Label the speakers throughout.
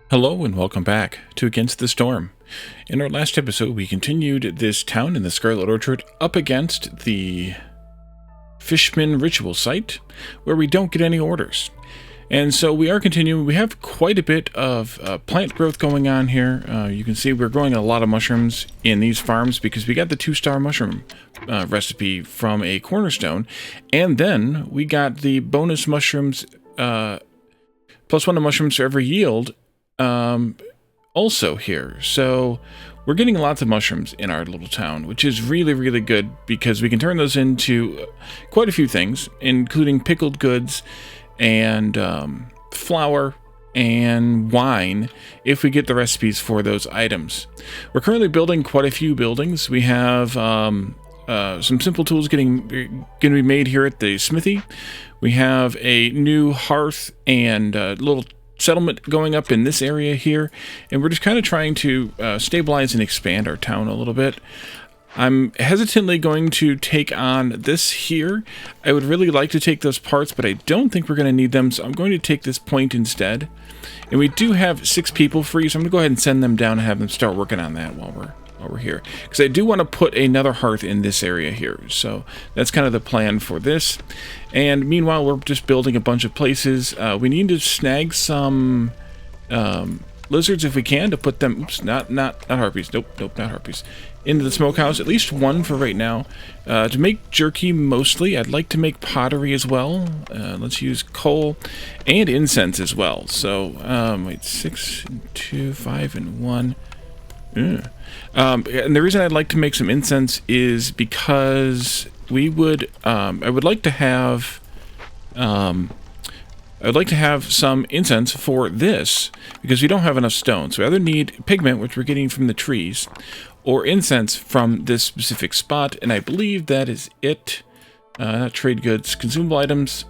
Speaker 1: Hello and welcome back to Against the Storm. In our last episode, we continued this town in the Scarlet Orchard up against the Fishmen Ritual Site, where we don't get any orders. And so we are continuing. We have quite a bit of plant growth going on here. You can see we're growing a lot of mushrooms in these farms because we got the 2-star mushroom recipe from a Cornerstone. And then we got the bonus mushrooms, +1 of mushrooms for every yield, also here. So we're getting lots of mushrooms in our little town, which is really, really good because we can turn those into quite a few things, including pickled goods and flour and wine if we get the recipes for those items. We're currently building quite a few buildings. We have some simple tools going to be made here at the smithy. We have a new hearth and little settlement going up in this area here, and we're just kind of trying to stabilize and expand our town a little bit. I'm hesitantly going to take on this here. I would really like to take those parts, but I don't think we're going to need them, so I'm going to take this point instead. And we do have 6 people free, so I'm going to go ahead and send them down and have them start working on that while we're here. Because I do want to put another hearth in this area here, so that's kind of the plan for this. And meanwhile, we're just building a bunch of places. We need to snag some lizards if we can to put them, oops, not harpies, nope, not harpies, into the smokehouse, at least 1 for right now. To make jerky mostly, I'd like to make pottery as well. Let's use coal and incense as well. So, wait, 6, 2, 5, and 1. And the reason I'd like to make some incense is because we would, I would like to have some incense for this, because we don't have enough stone. So we either need pigment, which we're getting from the trees, or incense from this specific spot, and I believe that is it. Not trade goods, consumable items,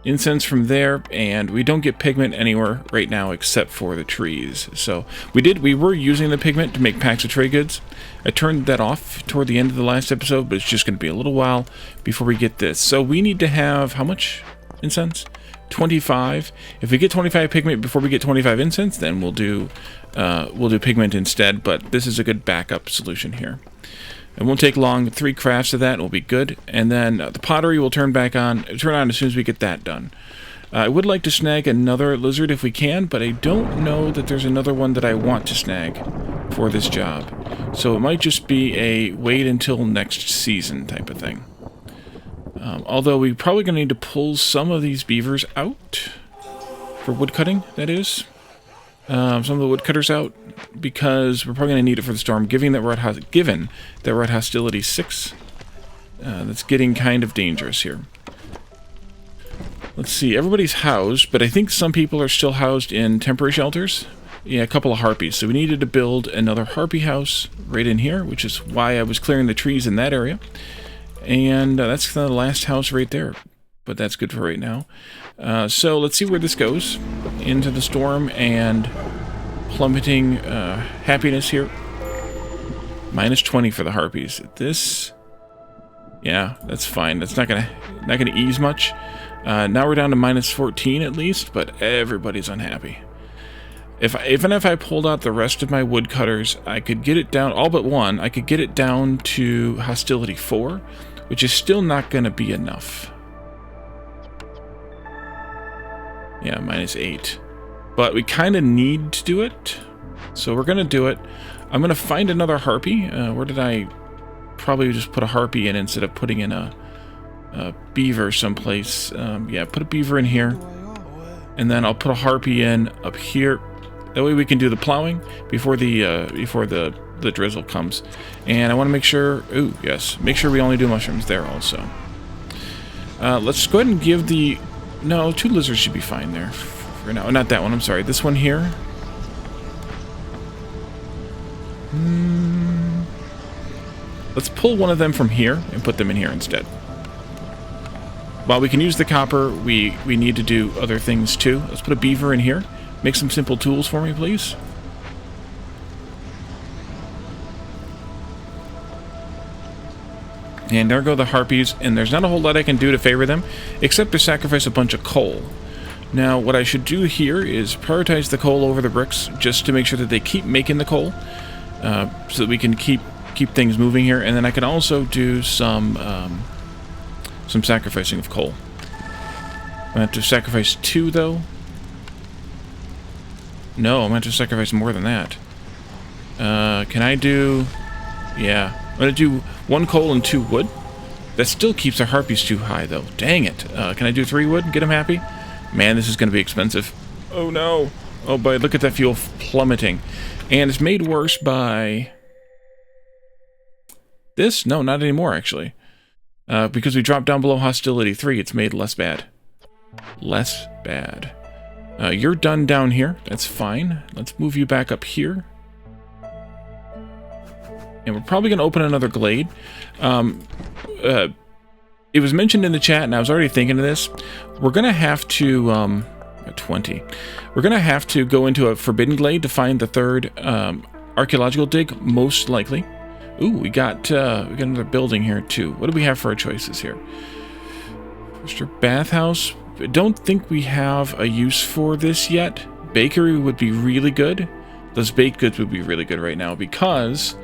Speaker 1: incense from there, and we don't get pigment anywhere right now except for the trees. So we were using the pigment to make packs of trade goods. I turned that off toward the end of the last episode, but it's just going to be a little while before we get this. So we need to have, how much incense? 25. If we get 25 pigment before we get 25 incense, then we'll do pigment instead, but this is a good backup solution here. It won't take long. 3 crafts of that will be good, and then the pottery will turn on as soon as we get that done. I would like to snag another lizard if we can, but I don't know that there's another one that I want to snag for this job. So it might just be a wait until next season type of thing. Although we're probably going to need to pull some of these beavers out for woodcutting, that is. Some of the woodcutters out, because we're probably going to need it for the storm, given that we're at hostility 6. That's getting kind of dangerous here. Let's see, everybody's housed, but I think some people are still housed in temporary shelters. Yeah, a couple of harpies. So we needed to build another harpy house right in here, which is why I was clearing the trees in that area. And that's the last house right there, but that's good for right now. So let's see where this goes into the storm and plummeting happiness here. -20 for the harpies. This, yeah, that's fine. That's not gonna ease much. Now we're down to -14 at least, but everybody's unhappy. Even if I pulled out the rest of my woodcutters, I could get it down, all but 1. I could get it down to hostility 4, which is still not going to be enough. Yeah, -8. But we kind of need to do it, so we're going to do it. I'm going to find another harpy. Where did I probably just put a harpy in instead of putting in a beaver someplace? Yeah, put a beaver in here, and then I'll put a harpy in up here. That way we can do the plowing before the drizzle comes. And I want to make sure, make sure we only do mushrooms there also. Let's go ahead and give no, 2 lizards should be fine there for now. Not that one, I'm sorry. This one here. Let's pull one of them from here and put them in here instead. While we can use the copper, we need to do other things too. Let's put a beaver in here. Make some simple tools for me, please. And there go the harpies, and there's not a whole lot I can do to favor them, except to sacrifice a bunch of coal. Now, what I should do here is prioritize the coal over the bricks, just to make sure that they keep making the coal, so that we can keep things moving here. And then I can also do some sacrificing of coal. I have to sacrifice 2, though. No, I'm going to have to sacrifice more than that. Can I do... Yeah. I'm going to do 1 coal and 2 wood. That still keeps our harpies too high, though. Dang it. Can I do 3 wood and get them happy? Man, this is going to be expensive. Oh, no. Oh, boy, look at that fuel plummeting. And it's made worse by... this? No, not anymore, actually. Because we dropped down below hostility 3, it's made less bad. Less bad. You're done down here. That's fine. Let's move you back up here. And we're probably going to open another glade. It was mentioned in the chat, and I was already thinking of this. We're going to have to... 20. We're going to have to go into a forbidden glade to find the 3rd archaeological dig, most likely. Ooh, we got another building here, too. What do we have for our choices here? First, your bathhouse. I don't think we have a use for this yet. Bakery would be really good. Those baked goods would be really good right now because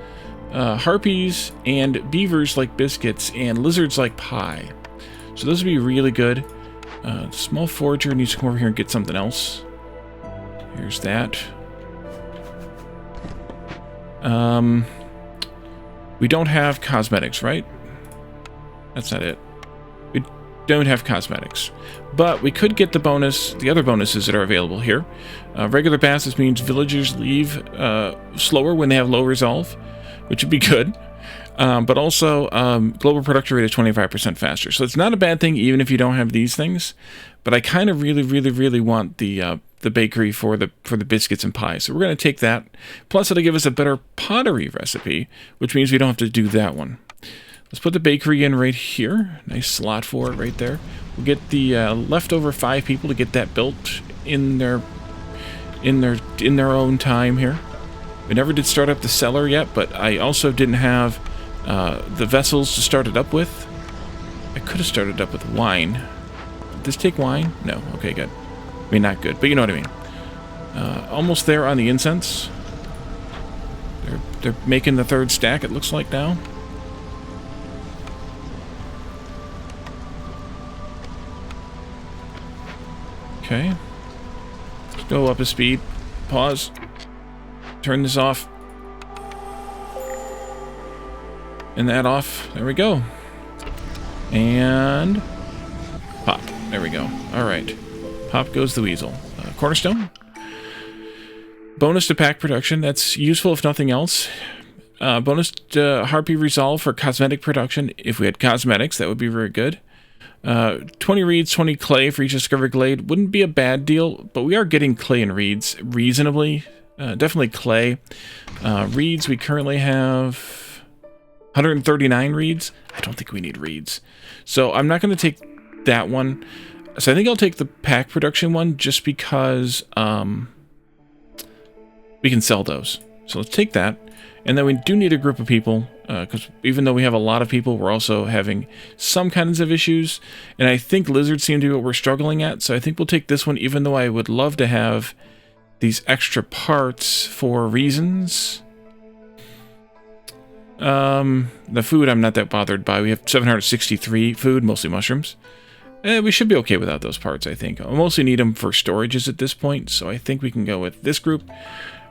Speaker 1: harpies and beavers like biscuits and lizards like pie. So those would be really good. Small forager needs to come over here and get something else. Here's that. We don't have cosmetics, right? That's not it. We don't have cosmetics. But we could get the other bonuses that are available here. Regular passes means villagers leave slower when they have low resolve, which would be good. But also, global production rate is 25% faster. So it's not a bad thing, even if you don't have these things. But I kind of really want the bakery for the biscuits and pies. So we're going to take that. Plus, it'll give us a better pottery recipe, which means we don't have to do that one. Let's put the bakery in right here. Nice slot for it right there. We'll get the leftover 5 people to get that built in their own time here. We never did start up the cellar yet, but I also didn't have the vessels to start it up with. I could have started up with wine. Did this take wine? No. Okay, good. I mean, not good, but you know what I mean. Almost there on the incense. They're making the 3rd stack, it looks like now. Okay. Let's go up a speed. Pause. Turn this off. And that off. There we go. And pop. There we go. All right. Pop goes the weasel. Cornerstone. Bonus to pack production. That's useful if nothing else. Bonus to harpy resolve for cosmetic production. If we had cosmetics, that would be very good. 20 reeds, 20 clay for each discovered glade. Wouldn't be a bad deal, but we are getting clay and reeds reasonably. Definitely clay. Reeds, we currently have 139 reeds. I don't think we need reeds. So I'm not going to take that one. So I think I'll take the pack production one just because we can sell those. So let's take that. And then we do need a group of people because even though we have a lot of people, we're also having some kinds of issues. And I think lizards seem to be what we're struggling at. So I think we'll take this one, even though I would love to have these extra parts for reasons. The food I'm not that bothered by. We have 763 food, mostly mushrooms. We should be okay without those parts, I think. I mostly need them for storages at this point, so I think we can go with this group.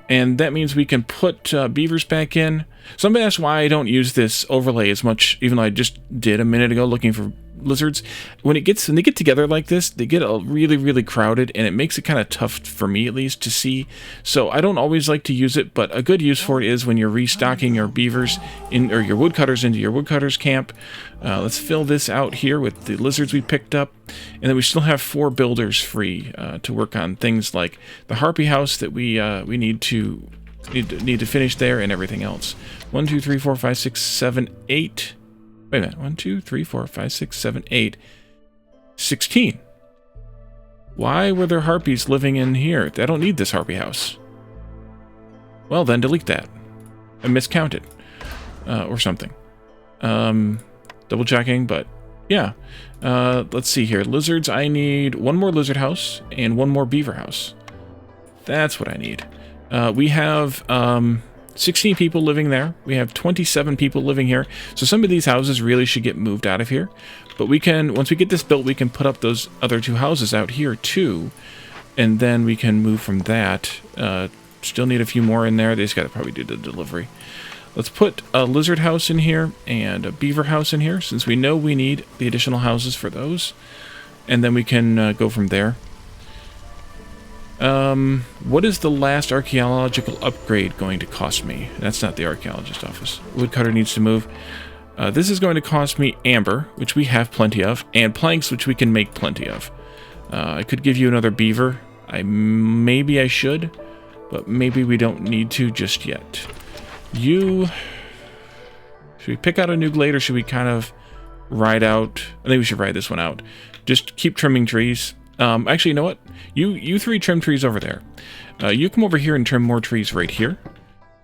Speaker 1: And that means we can put beavers back in. Somebody asked why I don't use this overlay as much, even though I just did a minute ago looking for lizards. When they get together like this, they get really crowded, and it makes it kind of tough for me at least to see. So I don't always like to use it, but a good use for it is when you're restocking your beavers or your woodcutters into your woodcutters camp. Let's fill this out here with the lizards we picked up, and then we still have 4 builders free to work on things like the harpy house that we need to finish there and everything else. 1, 2, 3, 4, 5, 6, 7, 8. Wait a minute. 1, 2, 3, 4, 5, 6, 7, 8. 16. Why were there harpies living in here? I don't need this harpy house. Well, then delete that. I miscounted. Or something. Double checking, but Yeah. Let's see here. Lizards, I need one more lizard house and one more beaver house. That's what I need. We have 16 people living there. We have 27 people living here. So some of these houses really should get moved out of here. But we can, once we get this built, we can put up those other 2 houses out here too. And then we can move from that. Still need a few more in there. They just got to probably do the delivery. Let's put a lizard house in here and a beaver house in here, since we know we need the additional houses for those. And then we can go from there. What is the last archaeological upgrade going to cost me? That's not the archaeologist office. Woodcutter needs to move. This is going to cost me amber, which we have plenty of, and planks, which we can make plenty of. I could give you another beaver. Maybe I should, but maybe we don't need to just yet. Should we pick out a new glade, or should we kind of ride out? I think we should ride this one out. Just keep trimming trees. Actually, you know what? You 3 trim trees over there. You come over here and trim more trees right here,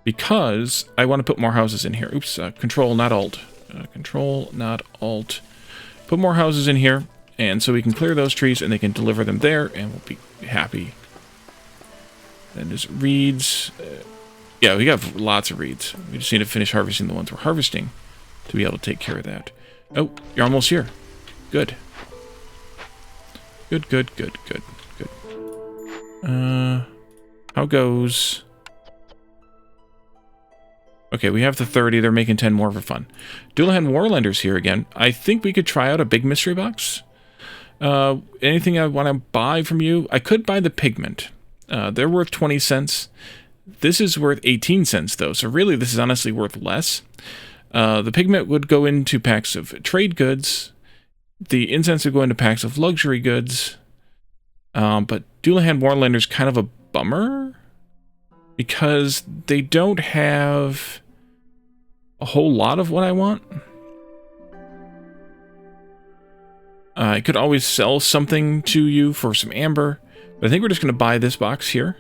Speaker 1: because I want to put more houses in here. Oops, Control, not Alt. Control, not Alt. Put more houses in here, and so we can clear those trees, and they can deliver them there, and we'll be happy. Then there's reeds. Yeah, we got lots of reeds. We just need to finish harvesting the ones we're harvesting to be able to take care of that. Oh, you're almost here. Good. Good, good, good, good, good. How goes... Okay, we have the 30. They're making 10 more for fun. Dualahan Warlender's here again. I think we could try out a big mystery box. Anything I want to buy from you? I could buy the pigment. They're worth 20 cents. This is worth 18 cents, though, so really this is honestly worth less. The pigment would go into packs of trade goods. The incense would go into packs of luxury goods. But Dualahan Warlender's kind of a bummer, because they don't have a whole lot of what I want. I could always sell something to you for some amber, but I think we're just going to buy this box here.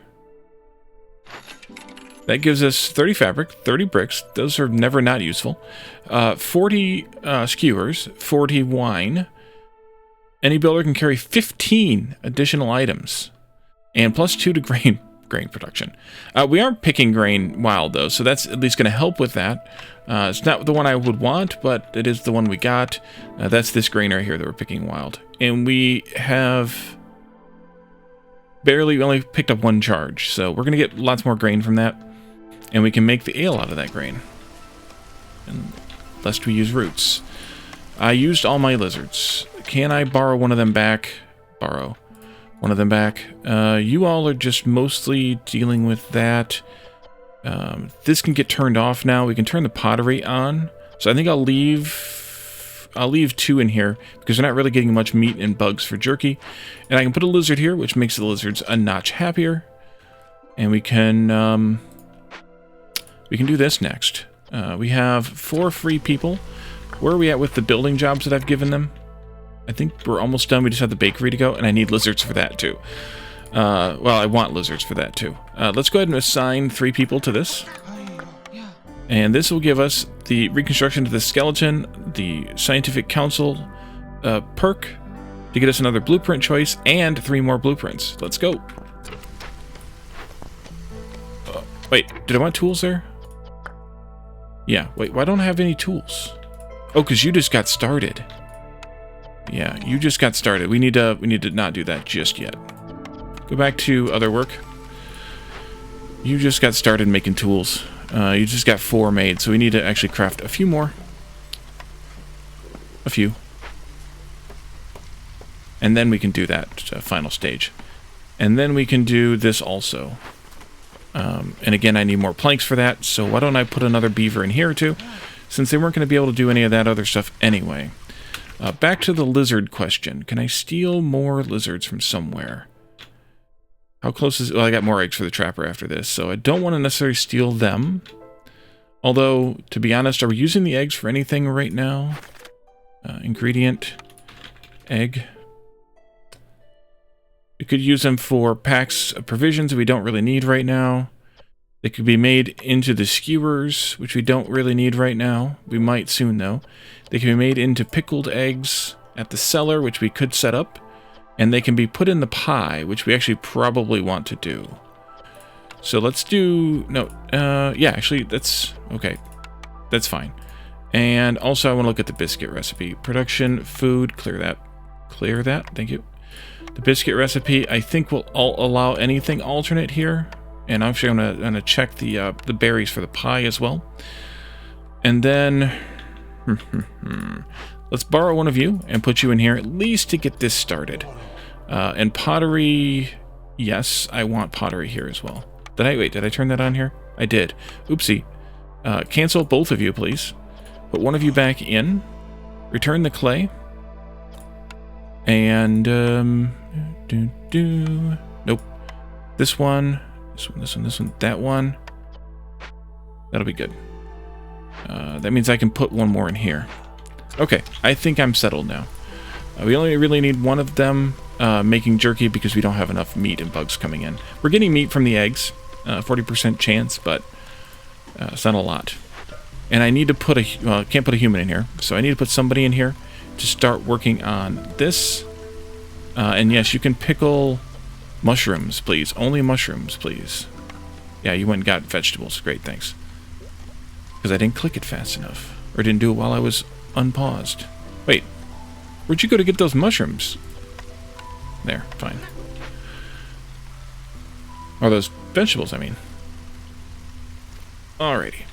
Speaker 1: That gives us 30 fabric, 30 bricks. Those are never not useful. 40 skewers, 40 wine. Any builder can carry 15 additional items, and plus 2 to grain production. We are picking grain wild, though, so that's at least going to help with that. It's not the one I would want, but it is the one we got. That's this grain right here that we're picking wild. And we have we only picked up 1 charge, so we're going to get lots more grain from that. And we can make the ale out of that grain. And lest we use roots. I used all my lizards. Can I borrow one of them back? Borrow one of them back. You all are just mostly dealing with that. This can get turned off now. We can turn the pottery on. So I think I'll leave 2 in here, because we're not really getting much meat and bugs for jerky. And I can put a lizard here, which makes the lizards a notch happier. And we can do this next. We have 4 free people. Where are we at with the building jobs that I've given them? I think we're almost done. We just have the bakery to go, and I need lizards for that too. Well, I want lizards for that too. Let's go ahead and assign 3 people to this. And this will give us the reconstruction of the skeleton, the scientific council perk to get us another blueprint choice, and 3 more blueprints. Let's go. Wait, did I want tools there? Yeah, wait, why don't I have any tools? Oh, because you just got started. Yeah, you just got started. We need to not do that just yet. Go back to other work. You just got started making tools. You just got 4 made, so we need to actually craft a few more. A few. And then we can do that final stage. And then we can do this also. And again, I need more planks for that, so why don't I put another beaver in here too, since they weren't going to be able to do any of that other stuff anyway. Back to the lizard question. Can I steal more lizards from somewhere? How close is... Well, I got more eggs for the trapper after this, so I don't want to necessarily steal them. Although, to be honest, are we using the eggs for anything right now? Ingredient. Egg. We could use them for packs of provisions that we don't really need right now. They could be made into the skewers, which we don't really need right now. We might soon, though. They can be made into pickled eggs at the cellar, which we could set up. And they can be put in the pie, which we actually probably want to do. So let's do... No, yeah, actually, that's... Okay, that's fine. And also, I want to look at the biscuit recipe. Production, food, clear that. Clear that, thank you. The biscuit recipe, I think will allow anything alternate here. And actually, I'm gonna check the berries for the pie as well. And then... let's borrow one of you and put you in here, at least to get this started. And pottery... Yes, I want pottery here as well. Did I turn that on here? I did. Oopsie. Cancel both of you, please. Put one of you back in. Return the clay. And, Nope. This one, that one. That'll be good. That means I can put one more in here. Okay, I think I'm settled now. We only really need one of them making jerky because we don't have enough meat and bugs coming in. We're getting meat from the eggs. 40% chance, but it's not a lot. And I need to put a... Well, I can't put a human in here, so I need to put somebody in here to start working on this. And yes, you can pickle mushrooms, please. Only mushrooms, please. Yeah, you went and got vegetables. Great, thanks. Because I didn't click it fast enough. Or didn't do it while I was unpaused. Wait. Where'd you go to get those mushrooms? There, fine. Or those vegetables, I mean. Alrighty.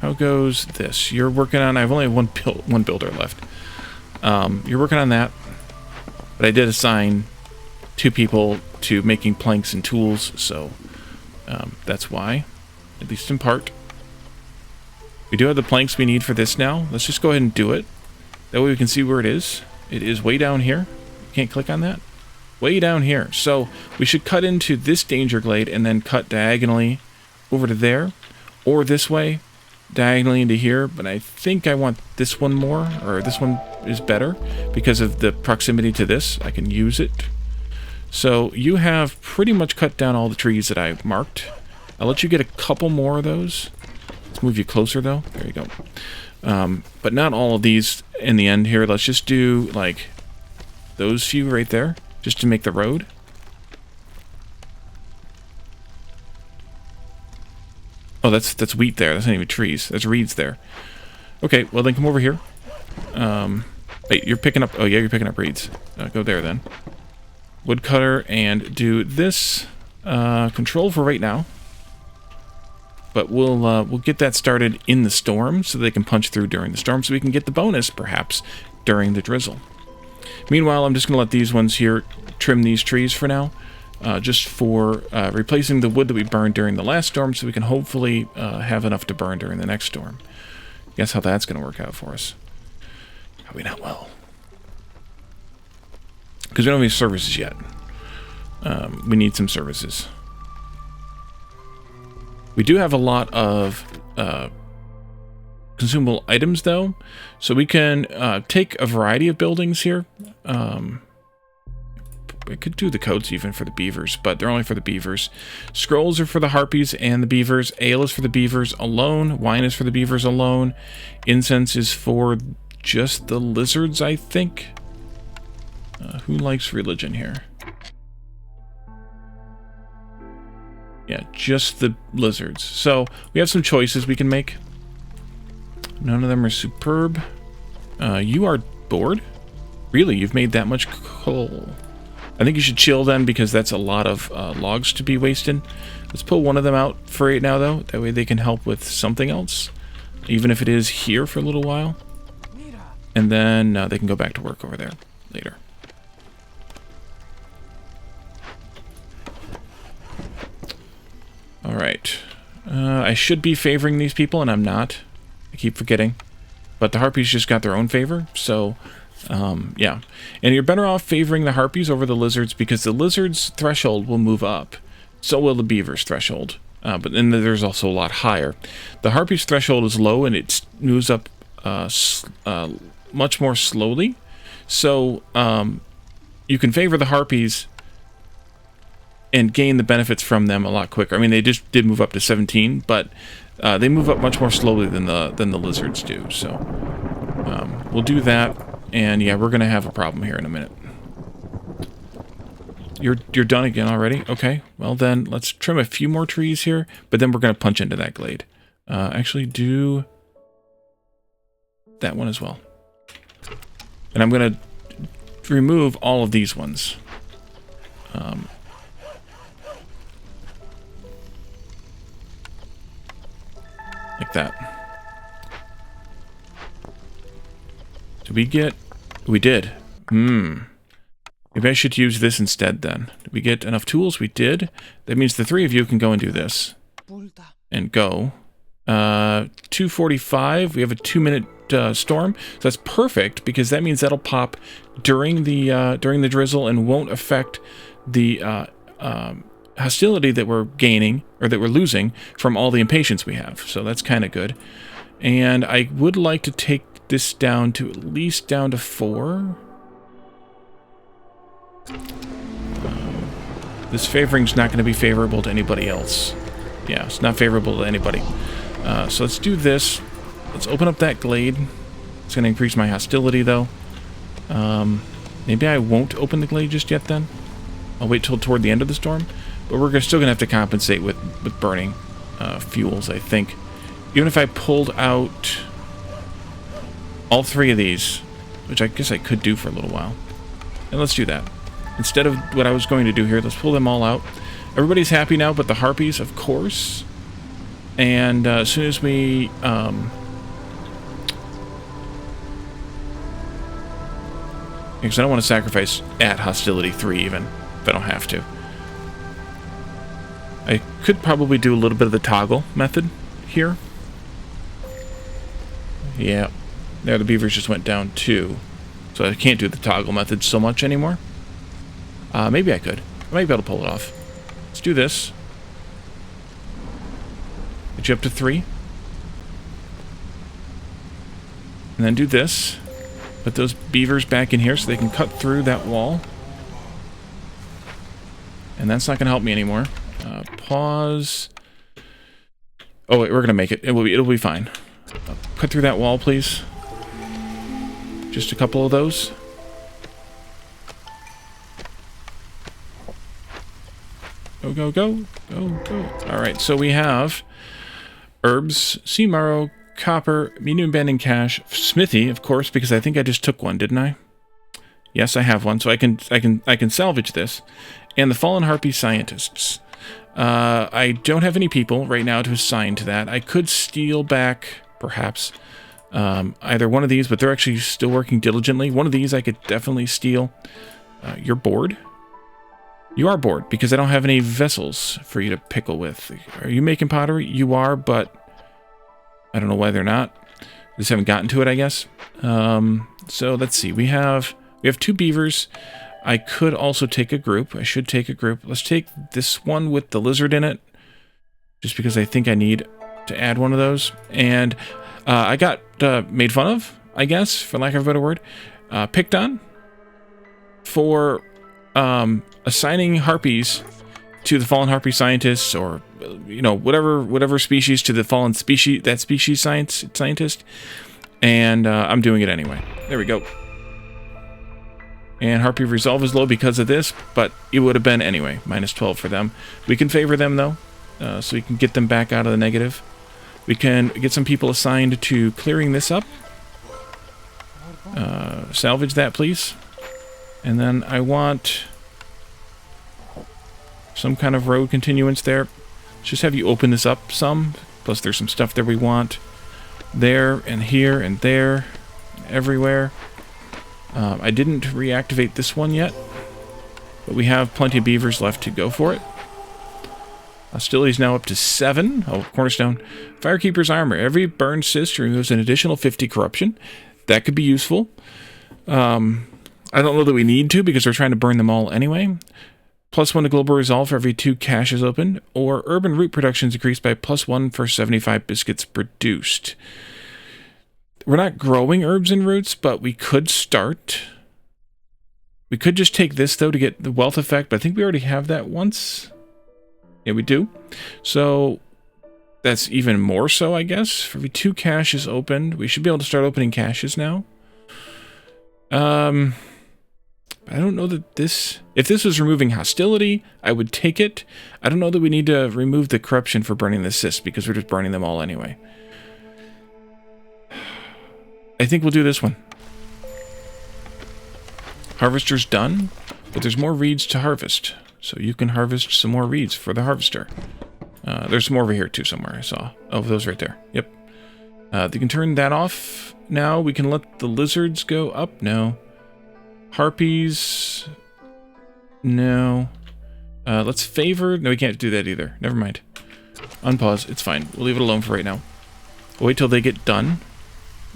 Speaker 1: How goes this? You're working on... I have only one builder left. You're working on that. But I did assign 2 people to making planks and tools, so that's why. At least in part. We do have the planks we need for this now. Let's just go ahead and do it. That way we can see where it is. It is way down here. You can't click on that. Way down here. So we should cut into this danger glade and then cut diagonally over to there. Or this way, diagonally into here. But I think I want this one more, or this one is better because of the proximity to this. I can use it. So you have pretty much cut down all the trees that I marked. I'll let you get a couple more of those. Let's move you closer though. There you go. But not all of these in the end here. Let's just do like those few right there, just to make the road. Oh, that's wheat there. That's not even trees. That's reeds there. Okay, well then come over here. Wait, you're picking up... Oh yeah, you're picking up reeds. Go there then. Woodcutter and do this. Control for right now. But we'll get that started in the storm so they can punch through during the storm so we can get the bonus, perhaps, during the drizzle. Meanwhile, I'm just going to let these ones here trim these trees for now. Just for replacing the wood that we burned during the last storm so we can hopefully have enough to burn during the next storm. Guess how that's going to work out for us. Probably not well. Because we don't have any services yet. We need some services. We do have a lot of consumable items, though. So we can take a variety of buildings here. I could do the coats even for the beavers, but they're only for the beavers. Scrolls are for the harpies and the beavers. Ale is for the beavers alone. Wine is for the beavers alone. Incense is for just the lizards, I think. Who likes religion here? Yeah, just the lizards. So we have some choices we can make. None of them are superb. You are bored? Really? You've made that much coal? I think you should chill then, because that's a lot of logs to be wasted. Let's pull one of them out for right now, though. That way they can help with something else, even if it is here for a little while. And then they can go back to work over there later. Alright. I should be favoring these people, and I'm not. I keep forgetting. But the harpies just got their own favor, so... yeah. And you're better off favoring the harpies over the lizards because the lizards' threshold will move up. So will the beaver's threshold. But then there's also a lot higher. The harpies' threshold is low and it moves up much more slowly. So you can favor the harpies and gain the benefits from them a lot quicker. I mean, they just did move up to 17, but they move up much more slowly than the lizards do. So we'll do that, and yeah, we're gonna have a problem here in a minute. You're done again already? Okay, well then let's trim a few more trees here, but then we're gonna punch into that glade. Actually do that one as well. And I'm gonna remove all of these ones. Like that. Did we get... We did. Maybe I should use this instead then. Did we get enough tools? We did. That means the three of you can go and do this. And go. 2:45. We have a 2-minute storm. So that's perfect because that means that'll pop during the drizzle and won't affect the hostility that we're gaining or that we're losing from all the impatience we have. So that's kind of good. And I would like to take this down to at least down to 4. This favoring's not going to be favorable to anybody else. Yeah, it's not favorable to anybody. So let's do this. Let's open up that glade. It's going to increase my hostility, though. Maybe I won't open the glade just yet, then. I'll wait till toward the end of the storm. But we're still going to have to compensate with burning fuels, I think. Even if I pulled out all 3 of these, which I guess I could do for a little while. And let's do that. Instead of what I was going to do here, let's pull them all out. Everybody's happy now, but the harpies, of course. And as soon as we... because I don't want to sacrifice at hostility 3 even, if I don't have to. I could probably do a little bit of the toggle method here. Yeah. There, the beavers just went down 2. So I can't do the toggle method so much anymore. Maybe I could. I might be able to pull it off. Let's do this. Get you up to 3. And then do this. Put those beavers back in here so they can cut through that wall. And that's not going to help me anymore. Pause. Oh, wait, we're going to make it. It'll be fine. Cut through that wall, please. Just a couple of those. Go, go, go. Go, go. Alright, so we have herbs, sea marrow, copper, medium abandoned cache, smithy, of course, because I think I just took one, didn't I? Yes, I have one, so I can salvage this. And the fallen harpy scientists. I don't have any people right now to assign to that. I could steal back, perhaps, either one of these, but they're actually still working diligently. One of these I could definitely steal. You're bored? You are bored, because I don't have any vessels for you to pickle with. Are you making pottery? You are, but I don't know why they're not. Just haven't gotten to it, I guess. So let's see. We have 2 beavers. I could also take a group. I should take a group. Let's take this one with the lizard in it, just because I think I need to add one of those. And I got made fun of, I guess, for lack of a better word, picked on for assigning harpies to the fallen harpy scientists, or you know, whatever species to the fallen species, that species scientist. And I'm doing it anyway. There we go. And Harpy Resolve is low because of this, but it would have been anyway. -12 for them. We can favor them, though, so we can get them back out of the negative. We can get some people assigned to clearing this up. Salvage that, please. And then I want some kind of road continuance there. Let's just have you open this up some. Plus there's some stuff there we want. There, and here, and there. Everywhere. I didn't reactivate this one yet, but we have plenty of beavers left to go for it. Hostility is now up to 7. Oh, Cornerstone. Firekeeper's Armor. Every burned cyst removes an additional 50 corruption. That could be useful. I don't know that we need to, because we're trying to burn them all anyway. +1 to Global Resolve for every 2 caches opened. Or Urban Root Production is increased by +1 for 75 biscuits produced. We're not growing herbs and roots, but we could start. We could just take this, though, to get the wealth effect, but I think we already have that once. Yeah, we do. So that's even more so, I guess. For every 2 caches opened, we should be able to start opening caches now. I don't know that this... If this was removing hostility, I would take it. I don't know that we need to remove the corruption for burning the cysts, because we're just burning them all anyway. I think we'll do this one. Harvester's done, but there's more reeds to harvest. So you can harvest some more reeds for the harvester. There's some more over here too somewhere, I saw. Oh, those right there. Yep. You can turn that off now. We can let the lizards go up. No. Harpies. No. Let's favor. No, we can't do that either. Never mind. Unpause. It's fine. We'll leave it alone for right now. We'll wait till they get done.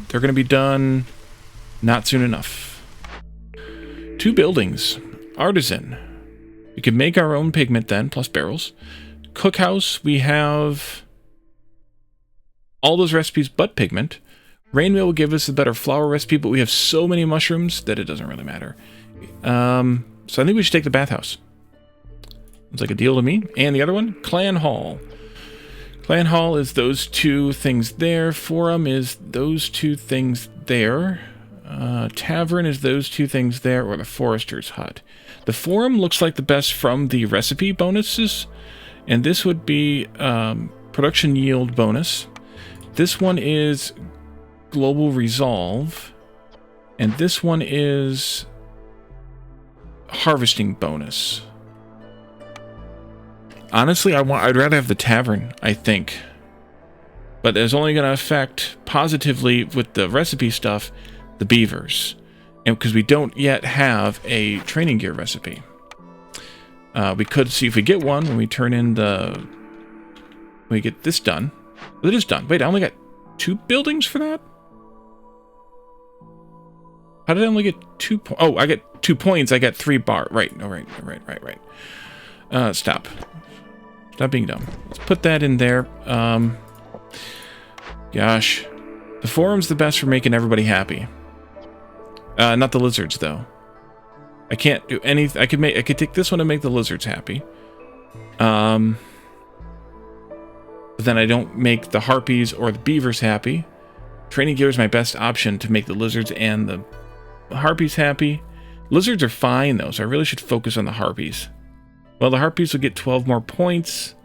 Speaker 1: They're going to be done not soon enough. 2 buildings. Artisan. We can make our own pigment then, plus barrels. Cookhouse, we have all those recipes but pigment. Rainmill will give us a better flour recipe, but we have so many mushrooms that it doesn't really matter. So I think we should take the bathhouse. Looks like a deal to me. And the other one, Clan Hall. Clan Hall is those 2 things there. Forum is those 2 things there. Tavern is those 2 things there, or the Forester's Hut. The Forum looks like the best from the recipe bonuses, and this would be production yield bonus. This one is global resolve, and this one is harvesting bonus. Honestly, I'd rather have the Tavern, I think. But it's only going to affect positively with the recipe stuff the beavers, and because we don't yet have a training gear recipe. We could see if we get one when we turn in when we get this done. Well, it is done. Wait, I only got 2 buildings for that? How did I only get 2 points? Oh, I get 2 points. I got 3 bar. Right. No, right. Stop. Stop being dumb. Let's put that in there. Gosh. The forum's the best for making everybody happy. Not the lizards, though. I can't do anything. I could take this one and make the lizards happy. But then I don't make the harpies or the beavers happy. Training gear is my best option to make the lizards and the harpies happy. Lizards are fine, though, so I really should focus on the harpies. Well, the harpies will get 12 more points.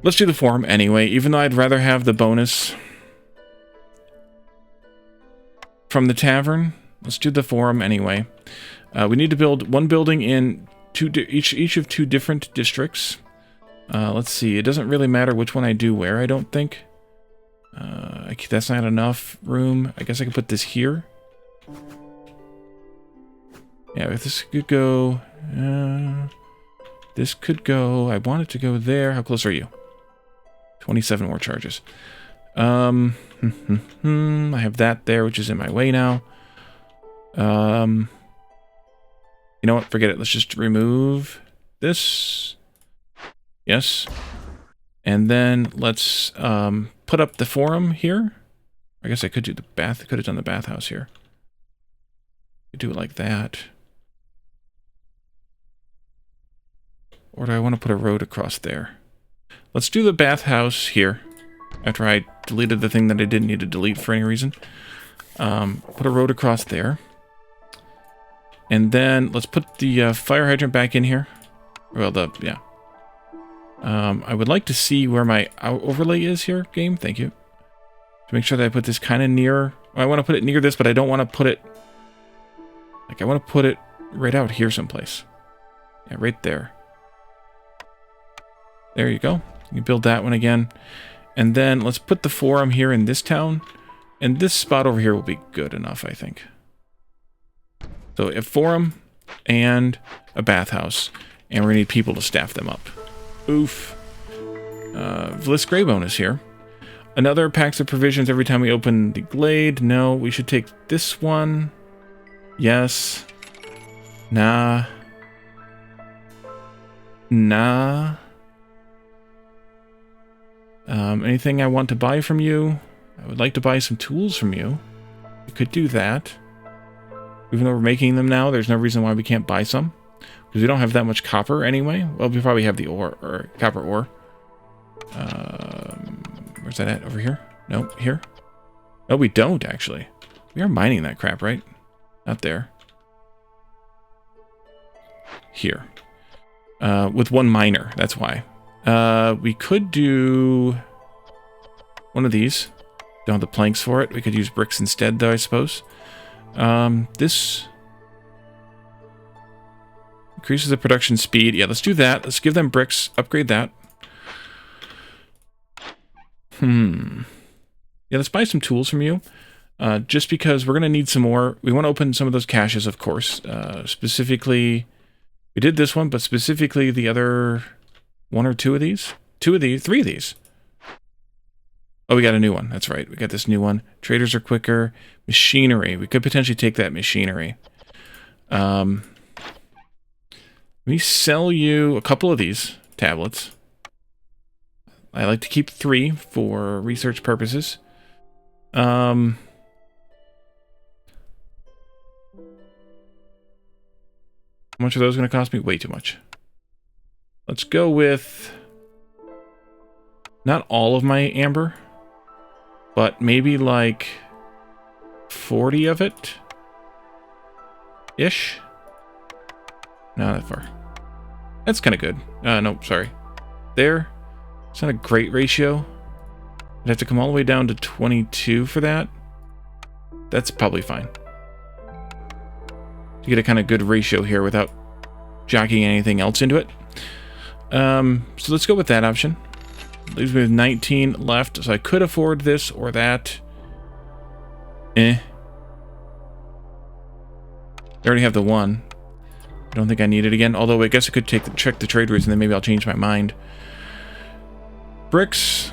Speaker 1: Let's do the forum anyway, even though I'd rather have the bonus from the tavern. Let's do the forum anyway. We need to build 1 building in each of 2 different districts. Let's see. It doesn't really matter which one I do where, I don't think. That's not enough room. I guess I could put this here. Yeah, if this could go... this could go... I want it to go there. How close are you? 27 more charges. I have that there, which is in my way now. You know what? Forget it. Let's just remove this. Yes. And then let's put up the forum here. I guess I could do the bath. Could have done the bathhouse here. Could do it like that. Or do I want to put a road across there? Let's do the bathhouse here. After I deleted the thing that I didn't need to delete for any reason. Put a road across there. And then let's put the fire hydrant back in here. Well, yeah. I would like to see where my overlay is here, game. Thank you. To make sure that I put this kind of near... I want to put it near this, but I don't want to put it... Like, I want to put it right out here someplace. Yeah, right there. There you go. You build that one again. And then let's put the forum here in this town. And this spot over here will be good enough, I think. So a forum and a bathhouse. And we're going to need people to staff them up. Oof. Bliss Gray bonus here. Another packs of provisions every time we open the glade. No, we should take this one. Yes. Nah. Nah. Anything I want to buy from you? I would like to buy some tools from you. We could do that. Even though we're making them now, there's no reason why we can't buy some. Because we don't have that much copper anyway. Well, we probably have the ore, or copper ore. Where's that at? Over here? No, here? No, we don't, actually. We are mining that crap, right? Not there. Here. With one miner, that's why. We could do one of these. Don't have the planks for it. We could use bricks instead, though, I suppose. This increases the production speed. Yeah, let's do that. Let's give them bricks. Upgrade that. Yeah, let's buy some tools from you. Just because we're going to need some more. We want to open some of those caches, of course. Specifically, we did this one, but specifically the other one or two of these. Three of these. Oh, we got a new one. That's right. We got this new one. Traders are quicker. Machinery. We could potentially take that machinery. Let me sell you a couple of these tablets. I like to keep 3 for research purposes. How much are those going to cost me? Way too much. Let's go with not all of my amber, but maybe like 40 of it ish. Not that far. That's kind of good. No, sorry. There. It's not a great ratio. I'd have to come all the way down to 22 for that. That's probably fine. To get a kind of good ratio here without jockeying anything else into it. So let's go with that option. Leaves me with 19 left, so I could afford this or that. I already have the one. I don't think I need it again, although I guess I could check the trade routes and then maybe I'll change my mind. Bricks.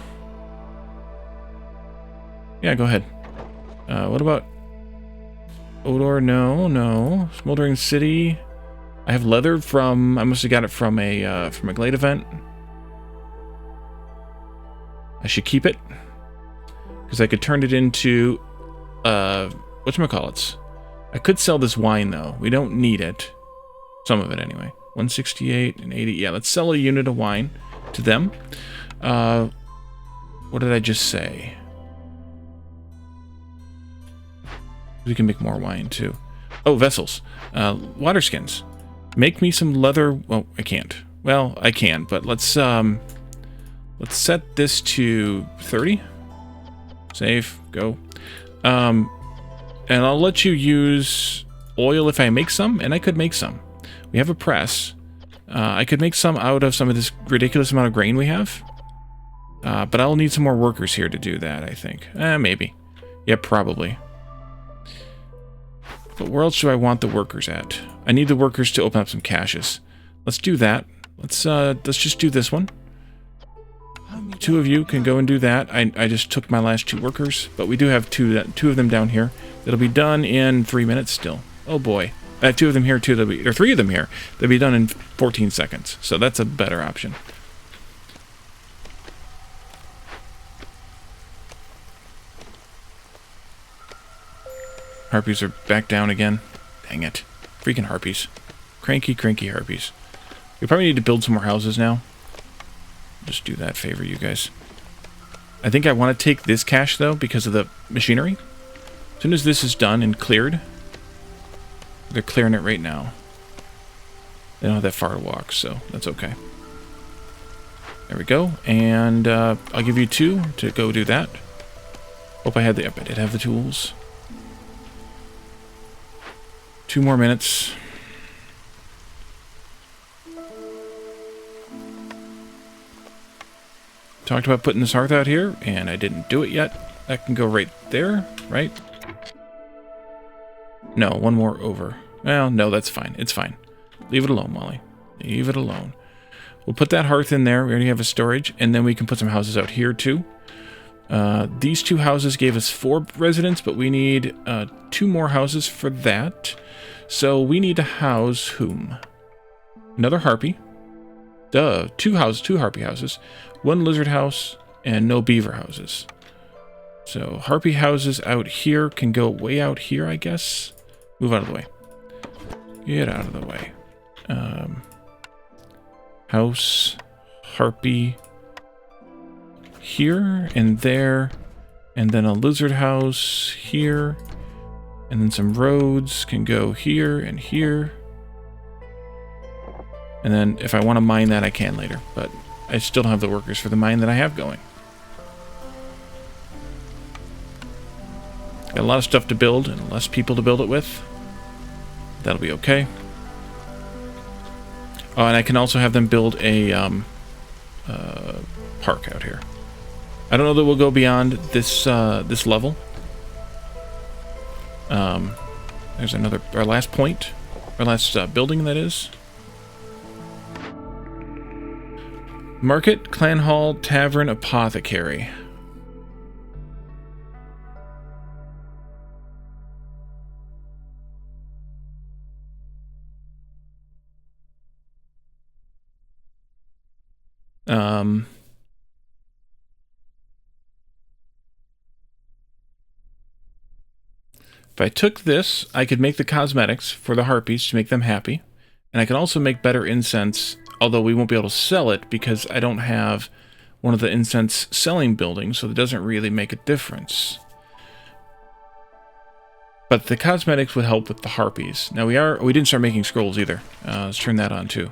Speaker 1: Yeah, go ahead. What about Odor? No. Smoldering City. I have leather from. I must have got it from a Glade event. I should keep it because I could turn it into whatchamacallits. I could sell this wine though. We don't need it. Some of it anyway. 168 and 80. Yeah, let's sell a unit of wine to them. What did I just say? We can make more wine too. Oh, vessels. Water skins. Make me some leather. Well, I can't. Well, I can, but let's set this to 30. Save. Go. And I'll let you use oil if I make some, and I could make some. We have a press. I could make some out of some of this ridiculous amount of grain we have. But I'll need some more workers here to do that, I think. Maybe. Yeah, probably. But where else do I want the workers at? I need the workers to open up some caches. Let's do that. Let's just do this one. 2 of you can go and do that. I just took my last 2 workers, but we do have 2 of them down here. It'll be done in 3 minutes still. Oh boy. I have 2 of them here too. Or 3 of them here. They'll be done in 14 seconds. So that's a better option. Harpies are back down again. Dang it. Freaking harpies. Cranky harpies. We probably need to build some more houses now. Just do that favor, you guys. I think I want to take this cache, though, because of the machinery. As soon as this is done and cleared, they're clearing it right now. They don't have that far to walk, so that's okay. There we go. And I'll give you 2 to go do that. Hope I had the... Yep, I did have the tools. 2 more minutes. Talked about putting this hearth out here, and I didn't do it yet. That can go right there, right? No, 1 more over. Well, no, that's fine. It's fine. Leave it alone, Molly. Leave it alone. We'll put that hearth in there. We already have a storage, and then we can put some houses out here, too. These 2 houses gave us 4 residents, but we need 2 more houses for that. So we need to house whom? Another harpy. Duh. 2 harpy houses. 1 lizard house, and no beaver houses. So harpy houses out here can go way out here, I guess. Move out of the way. Get out of the way. House, harpy, here and there, and then a lizard house here, and then some roads can go here and here. And then if I want to mine that, I can later, but I still don't have the workers for the mine that I have going. Got a lot of stuff to build and less people to build it with. That'll be okay. Oh, and I can also have them build a park out here. I don't know that we'll go beyond this this level. There's our last point, our last building, that is. Market, Clan Hall, Tavern, Apothecary. If I took this, I could make the cosmetics for the harpies to make them happy. And I can also make better incense, although we won't be able to sell it because I don't have one of the incense selling buildings, so it doesn't really make a difference. But the cosmetics would help with the harpies. Now we didn't start making scrolls either. Let's turn that on too.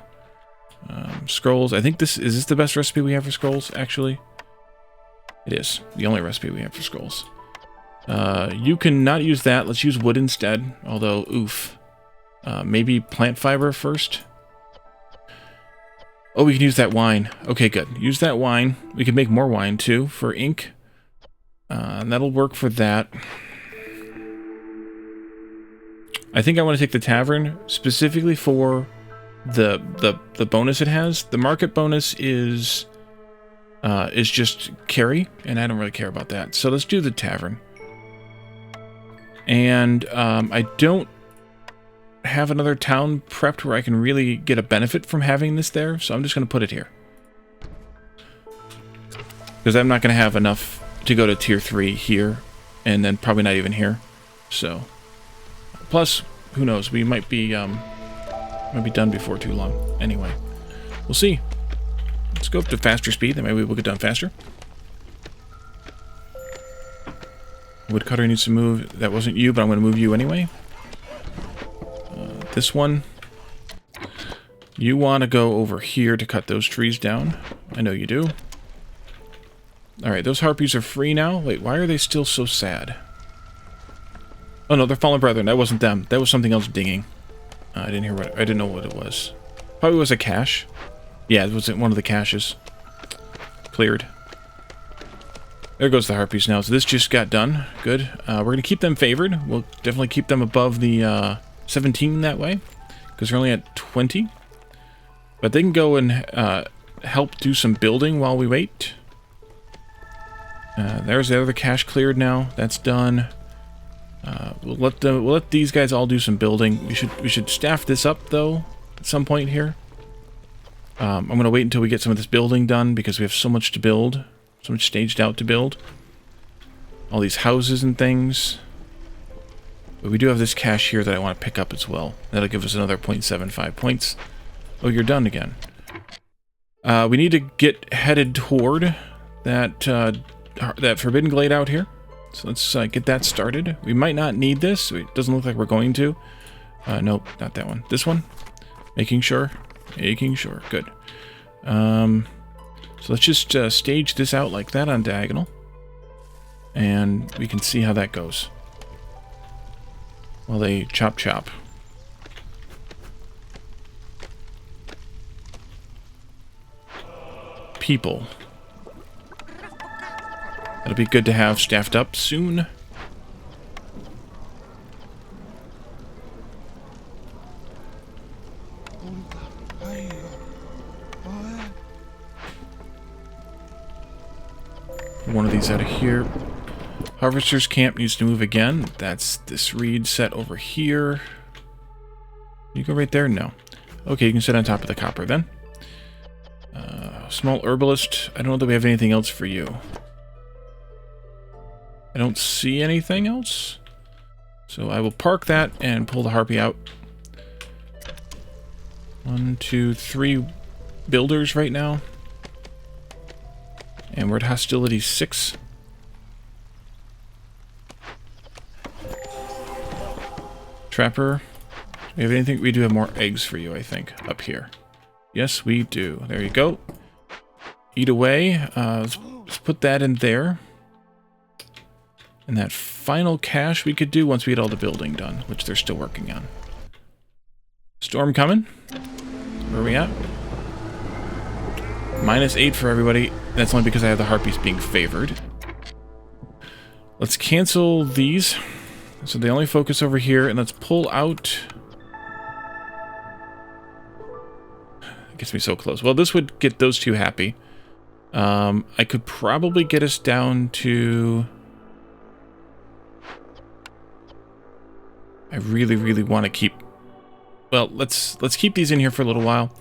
Speaker 1: Scrolls, I think is this the best recipe we have for scrolls, actually? It is. The only recipe we have for scrolls. You can not use that. Let's use wood instead, although, oof. Maybe plant fiber first? Oh, we can use that wine. Okay, good. Use that wine. We can make more wine, too, for ink. And that'll work for that. I think I want to take the tavern specifically for the bonus it has. The market bonus is just carry, and I don't really care about that. So let's do the tavern. And I don't have another town prepped where I can really get a benefit from having this there, so I'm just going to put it here. Because I'm not going to have enough to go to tier 3 here, and then probably not even here. So, plus, who knows, we might be done before too long. Anyway, we'll see. Let's go up to faster speed, then maybe we'll get done faster. Woodcutter needs to move. That wasn't you, but I'm going to move you anyway. This one. You want to go over here to cut those trees down. I know you do. Alright, those harpies are free now. Wait, why are they still so sad? Oh no, they're fallen brethren. That wasn't them. That was something else dinging. I didn't know what it was. Probably was a cache. Yeah, it was one of the caches. Cleared. There goes the harpies now. So this just got done. Good. We're going to keep them favored. We'll definitely keep them above the 17 that way, because we're only at 20. But they can go and help do some building while we wait. There's the other cache cleared now. That's done. We'll let these guys all do some building. We should staff this up though at some point here. I'm gonna wait until we get some of this building done because we have so much to build, so much staged out to build. All these houses and things. But we do have this cache here that I want to pick up as well. That'll give us another 0.75 points. Oh, you're done again. We need to get headed toward that Forbidden Glade out here. So let's get that started. We might not need this. It doesn't look like we're going to. Nope, not that one. This one. Making sure. Making sure. Good. So let's just stage this out like that on diagonal. And we can see how that goes. While they chop. People. It'll be good to have staffed up soon. One of these out of here. Harvester's camp needs to move again. That's this reed set over here. You go right there? No. Okay, you can sit on top of the copper then. Small herbalist. I don't know that we have anything else for you. I don't see anything else. So I will park that and pull the harpy out. 1, 2, 3 builders right now. And we're at hostility 6. Trapper. Do we have anything? We do have more eggs for you, I think, up here. Yes, we do. There you go. Eat away. Let's put that in there. And that final cache we could do once we get all the building done, which they're still working on. Storm coming. Where are we at? -8 for everybody. That's only because I have the harpies being favored. Let's cancel these. So they only focus over here, and let's pull out... It gets me so close. Well, this would get those two happy. I could probably get us down to... I really, really want to keep... Well, let's keep these in here for a little while.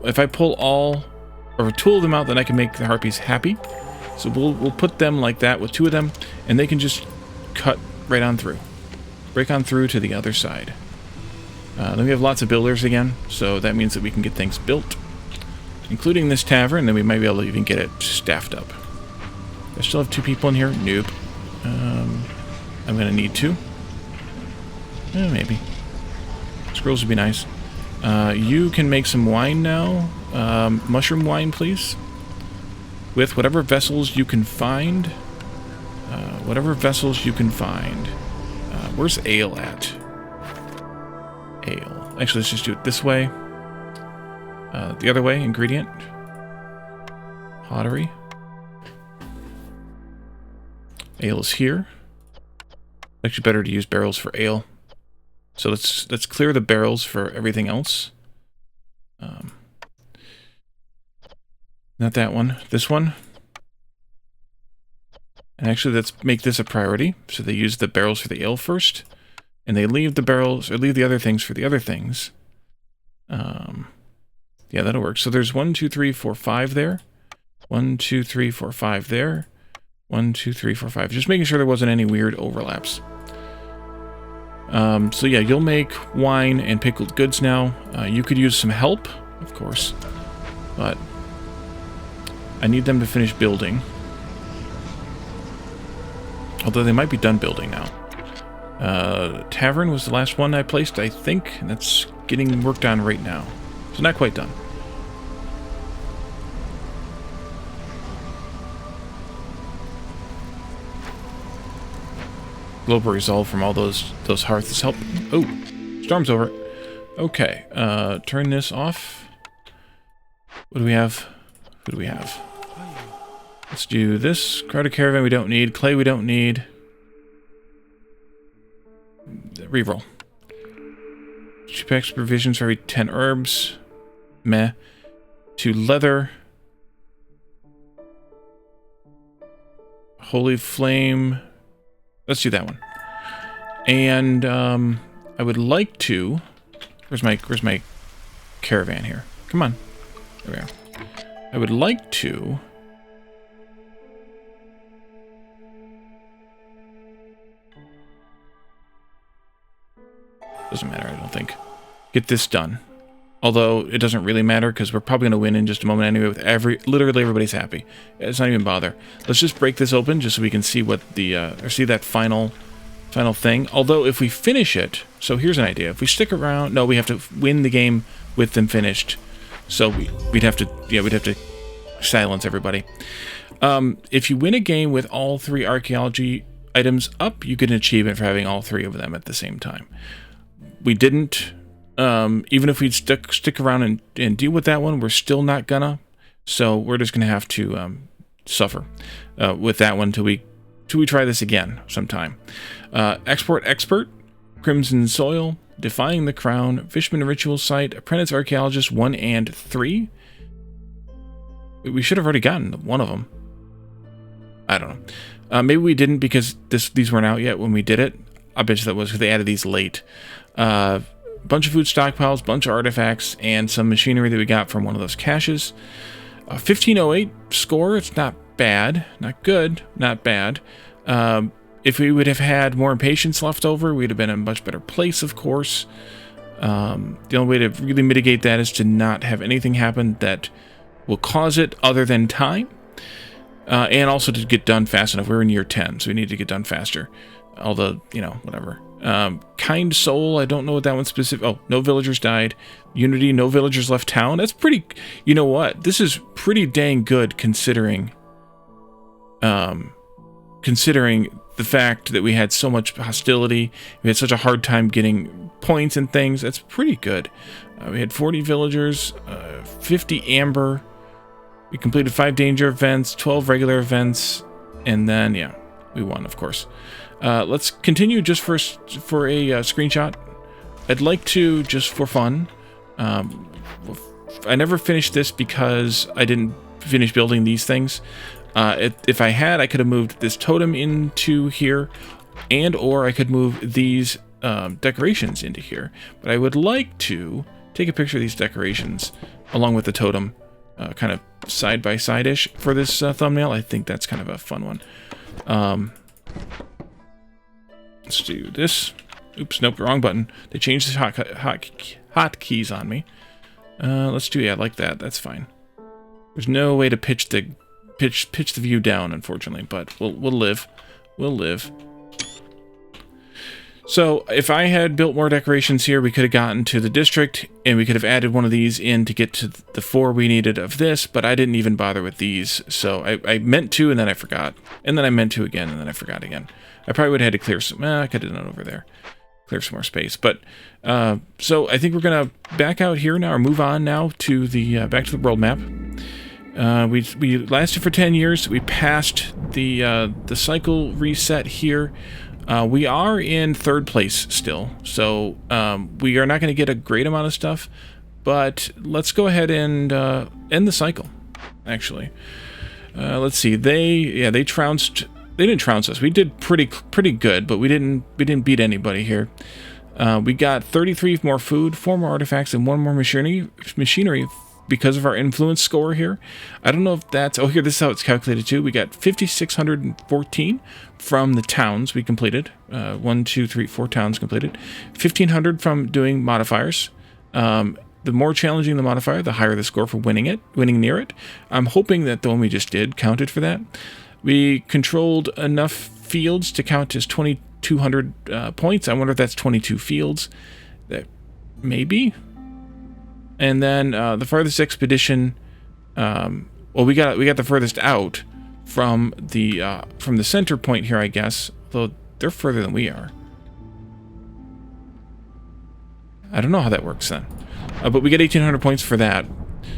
Speaker 1: If I pull all... or 2 of them out, then I can make the harpies happy. So we'll put them like that with 2 of them, and they can just cut right on through. Break on through to the other side. Then we have lots of builders again, so that means that we can get things built, including this tavern, and then we might be able to even get it staffed up. I still have 2 people in here? Nope. I'm going to need 2. Maybe. Scrolls would be nice. You can make some wine now. Mushroom wine, please. With whatever vessels you can find. Whatever vessels you can find. Where's ale at? Ale. Actually, let's just do it this way. The other way, ingredient. Pottery. Ale is here. Actually better to use barrels for ale. So let's clear the barrels for everything else. Not that one. This one. And actually, let's make this a priority. So they use the barrels for the ale first, and they leave the barrels or leave the other things for the other things. Yeah, that'll work. So there's 1, 2, 3, 4, 5 there. 1, 2, 3, 4, 5 there. 1, 2, 3, 4, 5. Just making sure there wasn't any weird overlaps. So yeah, you'll make wine and pickled goods now. You could use some help, of course, but I need them to finish building. Although they might be done building now. Tavern was the last one I placed, I think, and that's getting worked on right now. So not quite done. Global resolve from all those hearths help. Oh, storm's over. Okay, turn this off. What do we have? Who do we have? Let's do this. Crowded caravan we don't need. Clay we don't need. Reroll. 2 packs of provisions for every 10 herbs. Meh. 2 leather. Holy flame. Let's do that one. And I would like to... Where's my caravan here? Come on. There we are. I would like to... Doesn't matter, I don't think. Get this done. Although, it doesn't really matter, because we're probably going to win in just a moment anyway with literally everybody's happy. It's not even bother. Let's just break this open, just so we can see what the, or see that final thing. Although, if we finish it, so here's an idea. If we stick around, no, we have to win the game with them finished. So we'd have to silence everybody. If you win a game with all 3 archaeology items up, you get an achievement for having all 3 of them at the same time. We didn't, even if we'd stick around and deal with that one, we're still not gonna. So we're just gonna have to suffer with that one till we try this again sometime. Export Expert, Crimson Soil, Defying the Crown, Fishmen Ritual Site, Apprentice Archaeologist 1 and 3. We should have already gotten one of them. I don't know. Maybe we didn't because these weren't out yet when we did it. I bet you that was because they added these late. Bunch of food stockpiles, bunch of artifacts, and some machinery that we got from one of those caches. 1508 score, it's not bad. Not good, not bad. if we would have had more impatience left over, we'd have been in a much better place, of course. The only way to really mitigate that is to not have anything happen that will cause it other than time. And also to get done fast enough. We're in year 10, so we need to get done faster. Although, you know, whatever. Kind Soul, I don't know what that one's specific. Oh, no villagers died. Unity, no villagers left town. That's pretty, you know what? This is pretty dang good considering the fact that we had so much hostility. We had such a hard time getting points and things. That's pretty good. We had 40 villagers, 50 amber. We completed 5 danger events, 12 regular events, and then, yeah, we won, of course. Let's continue just for a screenshot. I'd like to, just for fun, I never finished this because I didn't finish building these things. If I had, I could have moved this totem into here, and or I could move these decorations into here. But I would like to take a picture of these decorations along with the totem, kind of side by side-ish for this thumbnail. I think that's kind of a fun one. Let's do this. Oops, nope, wrong button. They changed the hotkeys on me. Let's do, yeah, like that. That's fine. There's no way to pitch the view down, unfortunately, but we'll live. We'll live. So if I had built more decorations here, we could have gotten to the district, and we could have added one of these in to get to the 4 we needed of this, but I didn't even bother with these. So I meant to, and then I forgot. And then I meant to again, and then I forgot again. I probably would have had to clear some... I could have done it over there. Clear some more space. But, so I think we're going to back out here now, or move on now to the, back to the world map. We lasted for 10 years. We passed the cycle reset here. We are in 3rd place still, so we are not going to get a great amount of stuff, but let's go ahead and end the cycle, actually. Let's see, they trounced... They didn't trounce us. We did pretty good, but we didn't beat anybody here. We got 33 more food, 4 more artifacts, and 1 more machinery because of our influence score here. I don't know if that's... Oh, here, this is how it's calculated too. We got 5,614 from the towns we completed. 1, 2, 3, 4 towns completed. 1,500 from doing modifiers. The more challenging the modifier, the higher the score for winning near it. I'm hoping that the one we just did counted for that. We controlled enough fields to count as 2,200 points. I wonder if that's 22 fields. That maybe. And then the farthest expedition. Well, we got the furthest out from the center point here, I guess. Though they're further than we are. I don't know how that works then. But we get 1,800 points for that.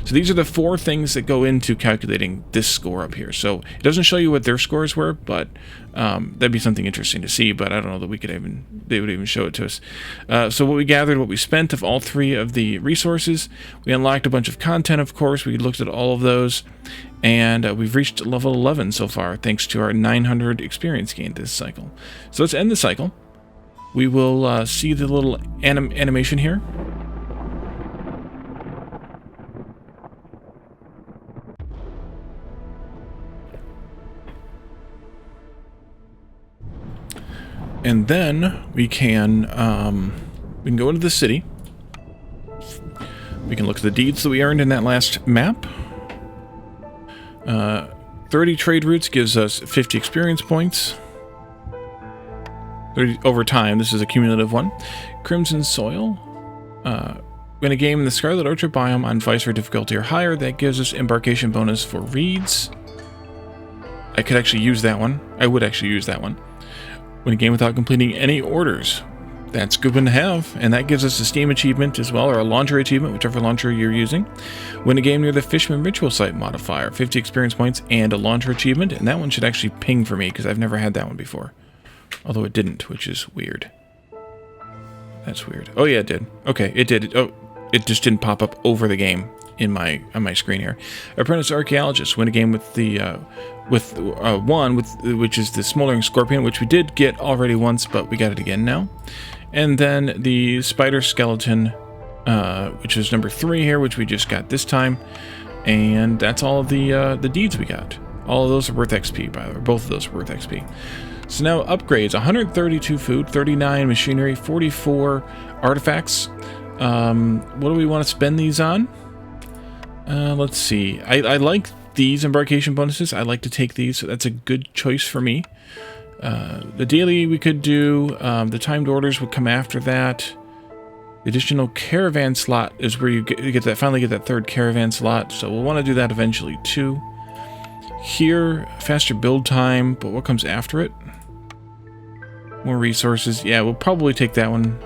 Speaker 1: So these are the 4 things that go into calculating this score up here. So it doesn't show you what their scores were, but that'd be something interesting to see. But I don't know that they would even show it to us. So what we gathered, what we spent of all 3 of the resources, we unlocked a bunch of content. Of course, we looked at all of those, and we've reached level 11 so far, thanks to our 900 experience gained this cycle. So let's end the cycle. We will see the little animation here. And then we can go into the city. We can look at the deeds that we earned in that last map. 30 trade routes gives us 50 experience points. 30 over time. This is a cumulative one. Crimson Soil. Win a game in the Scarlet Orchard biome on Viceroy difficulty or higher. That gives us embarkation bonus for reeds. I could actually use that one. I would actually use that one. Win a game without completing any orders. That's a good one to have, and that gives us a Steam achievement as well, or a launcher achievement, whichever launcher you're using. Win a game near the Fishmen Ritual Site modifier, 50 experience points, and a launcher achievement, and that one should actually ping for me, because I've never had that one before. Although it didn't, which is weird. That's weird. Oh yeah, it did. Okay, it did. Oh, it just didn't pop up over the game on my screen here. Apprentice Archaeologist. Win a game with the which is the Smoldering Scorpion, which we did get already once, but we got it again now. And then the Spider Skeleton, which is number 3 here, which we just got this time. And that's all of the deeds we got. All of those are worth XP, by the way. Both of those are worth XP. So now upgrades, 132 food, 39 machinery, 44 artifacts. What do we want to spend these on? Let's see. I like these embarkation bonuses. I like to take these, so that's a good choice for me. The daily we could do, the timed orders would come after that. The additional caravan slot is where you finally get that third caravan slot, so we'll want to do that eventually too. Here, faster build time, but what comes after it? More resources. Yeah, we'll probably take that one.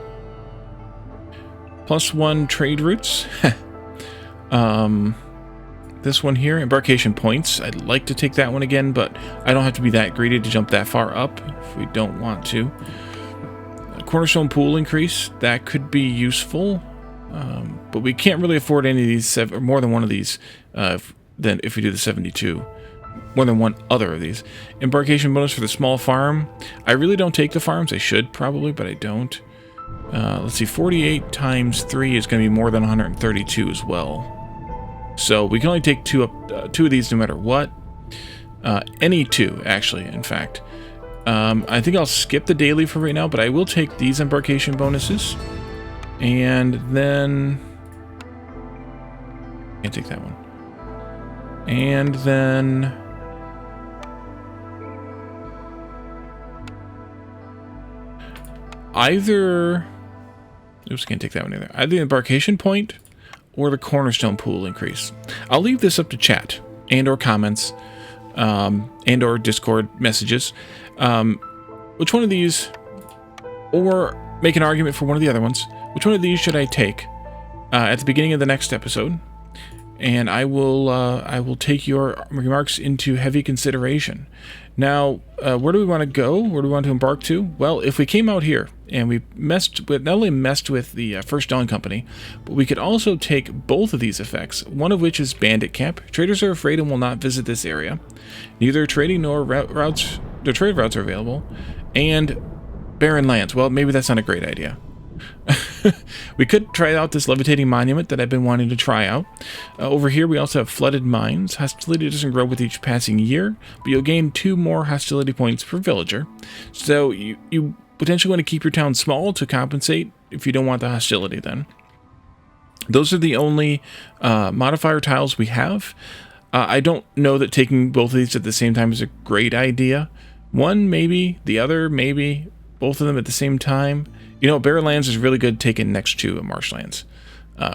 Speaker 1: +1 trade routes. This one here, embarkation points. I'd like to take that one again, but I don't have to be that greedy to jump that far up if we don't want to. Cornerstone pool increase, that could be useful, but we can't really afford any of these, or more than one of these, if we do the 72. More than one other of these. Embarkation bonus for the small farm. I really don't take the farms. I should probably, but I don't. Let's see, 48 times 3 is going to be more than 132 as well. So we can only take two of these no matter what. Any two, actually, in fact. I think I'll skip the daily for right now, but I will take these embarkation bonuses. And then... Can't take that one. And then... either... Oops, can't take that one either. Either the embarkation point or the cornerstone pool increase. I'll leave this up to chat and or comments and or Discord messages. Which one of these, or make an argument for one of the other ones, which one of these should I take at the beginning of the next episode? And I will take your remarks into heavy consideration. Now, where do we want to go? Where do we want to embark to? Well, if we came out here and we not only messed with the First Dawn Company, but we could also take both of these effects, one of which is Bandit Camp. Traders are afraid and will not visit this area. Neither trading nor routes, the trade routes are available. And barren lands. Well, maybe that's not a great idea. We could try out this levitating monument that I've been wanting to try out. Over here we also have flooded mines. Hostility doesn't grow with each passing year, but you'll gain 2 more hostility points per villager. So you potentially want to keep your town small to compensate if you don't want the hostility then. Those are the only modifier tiles we have. I don't know that taking both of these at the same time is a great idea. One maybe, the other maybe, both of them at the same time. You know, barren lands is really good taken next to marshlands.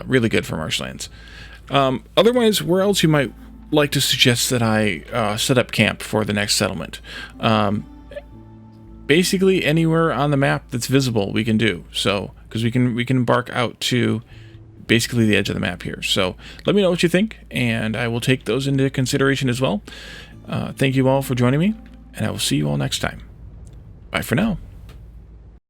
Speaker 1: Really good for marshlands. Otherwise, where else you might like to suggest that I set up camp for the next settlement? Basically, anywhere on the map that's visible we can do. So, because we can embark out to basically the edge of the map here. So, let me know what you think, and I will take those into consideration as well. Thank you all for joining me, and I will see you all next time. Bye for now.